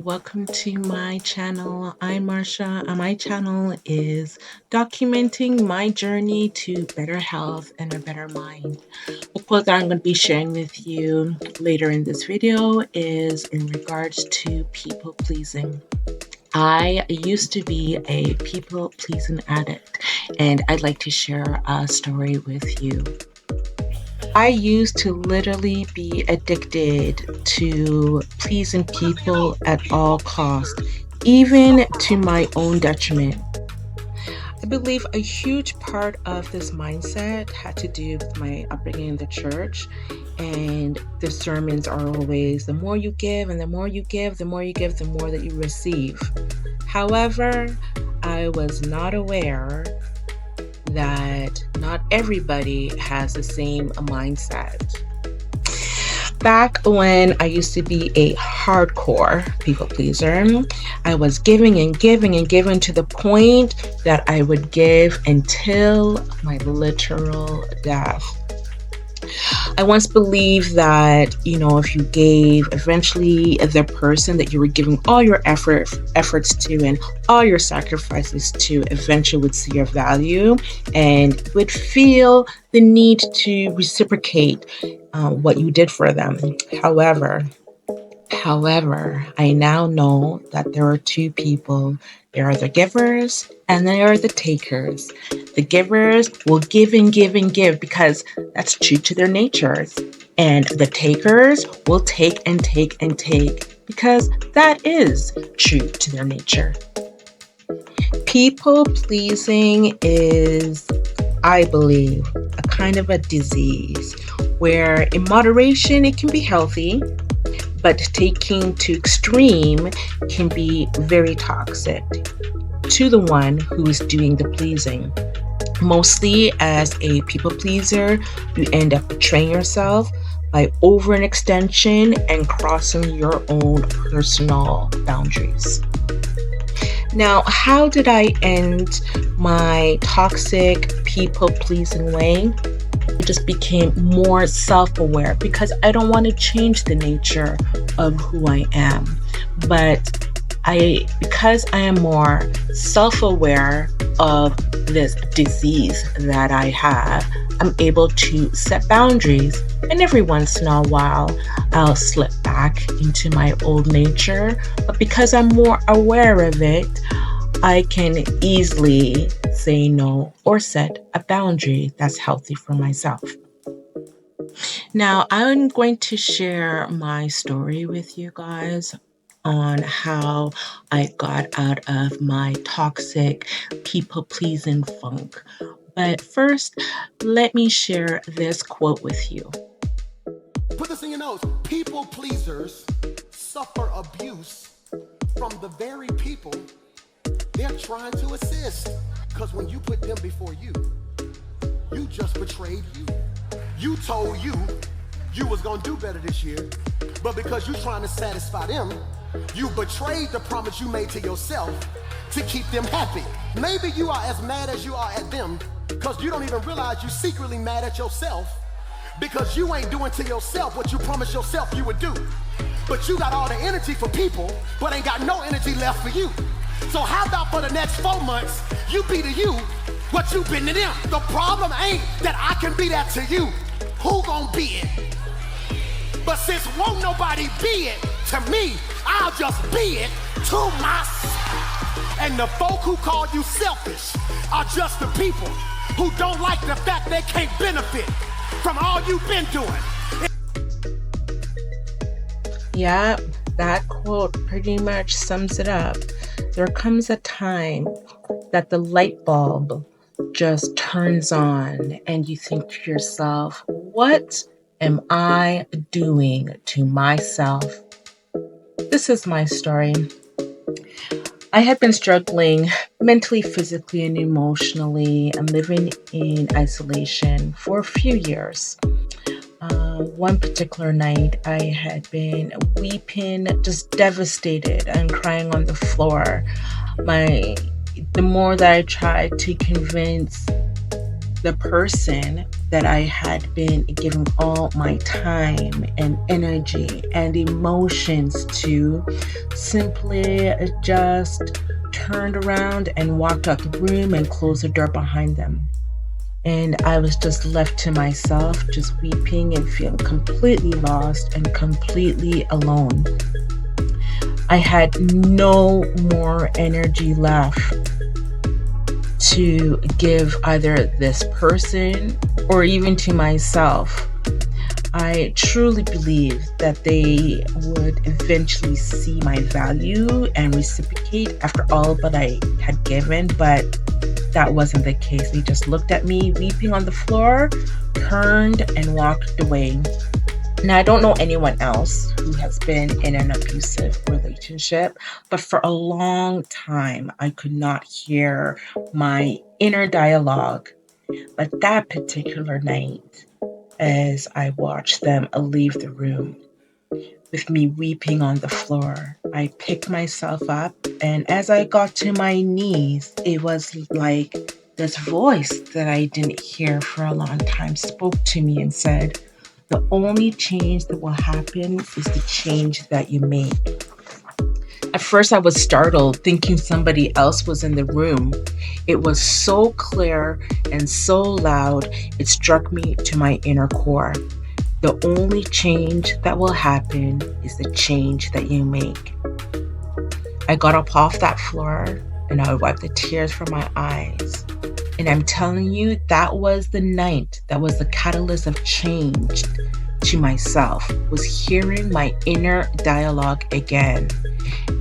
welcome to my channel. I'm Marsha, and my channel is documenting my journey to better health and a better mind. The quote that I'm going to be sharing with you later in this video is in regards to people pleasing. I used to be a people pleasing addict, and I'd like to share a story with you. I used to literally be addicted to pleasing people at all costs, even to my own detriment. I believe a huge part of this mindset had to do with my upbringing in the church, and the sermons are always the more you give and the more you give, the more you give, the more that you receive. However, I was not aware that not everybody has the same mindset. Back when I used to be a hardcore people pleaser, I was giving and giving and giving to the point that I would give until my literal death. I once believed that, if you gave, eventually the person that you were giving all your efforts to and all your sacrifices to eventually would see your value and would feel the need to reciprocate what you did for them. However, I now know that there are two people. There are the givers and there are the takers. The givers will give and give and give because that's true to their natures. And the takers will take and take and take because that is true to their nature. People pleasing is, I believe, a kind of a disease where in moderation it can be healthy, but taking to extreme can be very toxic to the one who is doing the pleasing. Mostly as a people pleaser, you end up betraying yourself by over an extension and crossing your own personal boundaries. Now, how did I end my toxic people pleasing way? I just became more self-aware because I don't want to change the nature of who I am. But because I am more self-aware of this disease that I have, I'm able to set boundaries, and every once in a while I'll slip back into my old nature. But because I'm more aware of it, I can easily say no or set a boundary that's healthy for myself. Now, I'm going to share my story with you guys on how I got out of my toxic people-pleasing funk. But first, let me share this quote with you. Put this in your notes. People pleasers suffer abuse from the very people they're trying to assist. Because when you put them before you, you just betrayed you. You told you was gonna do better this year, but because you're trying to satisfy them, you betrayed the promise you made to yourself to keep them happy. Maybe you are as mad as you are at them because you don't even realize you're secretly mad at yourself because you ain't doing to yourself what you promised yourself you would do. But you got all the energy for people, but ain't got no energy left for you. So how about for the next 4 months, you be to you what you been to them. The problem ain't that I can be that to you. Who gon' be it? But since won't nobody be it to me, I'll just be it to myself. And the folk who call you selfish are just the people who don't like the fact they can't benefit from all you've been doing. Yeah, that quote pretty much sums it up. There comes a time that the light bulb just turns on and you think to yourself, what am I doing to myself? This is my story. I had been struggling mentally, physically, and emotionally and living in isolation for a few years. One particular night, I had been weeping, just devastated and crying on the floor. The more that I tried to convince the person that I had been giving all my time and energy and emotions to simply just turned around and walked out the room and closed the door behind them. And I was just left to myself, just weeping and feeling completely lost and completely alone. I had no more energy left to give either this person or even to myself. I truly believe that they would eventually see my value and reciprocate after all that I had given, but that wasn't the case. They just looked at me weeping on the floor, turned, and walked away. Now, I don't know anyone else who has been in an abusive relationship, but for a long time, I could not hear my inner dialogue. But that particular night, as I watched them leave the room with me weeping on the floor, I picked myself up, and as I got to my knees, it was like this voice that I didn't hear for a long time spoke to me and said, "The only change that will happen is the change that you make." At first, I was startled, thinking somebody else was in the room. It was so clear and so loud, it struck me to my inner core. The only change that will happen is the change that you make. I got up off that floor and I wiped the tears from my eyes. And I'm telling you, that was the night that was the catalyst of change to myself, was hearing my inner dialogue again.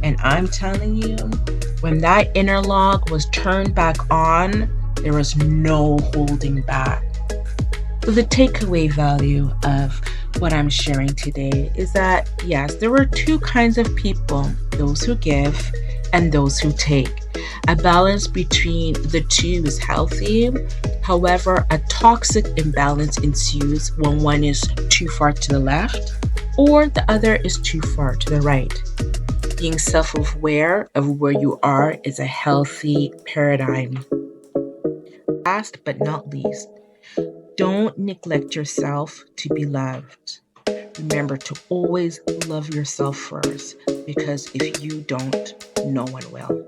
And I'm telling you, when that inner log was turned back on, there was no holding back. So the takeaway value of what I'm sharing today is that, yes, there were two kinds of people, those who give and those who take. A balance between the two is healthy. However, a toxic imbalance ensues when one is too far to the left or the other is too far to the right. Being self aware of where you are is a healthy paradigm. Last but not least, don't neglect yourself to be loved. Remember to always love yourself first, because if you don't, no one will.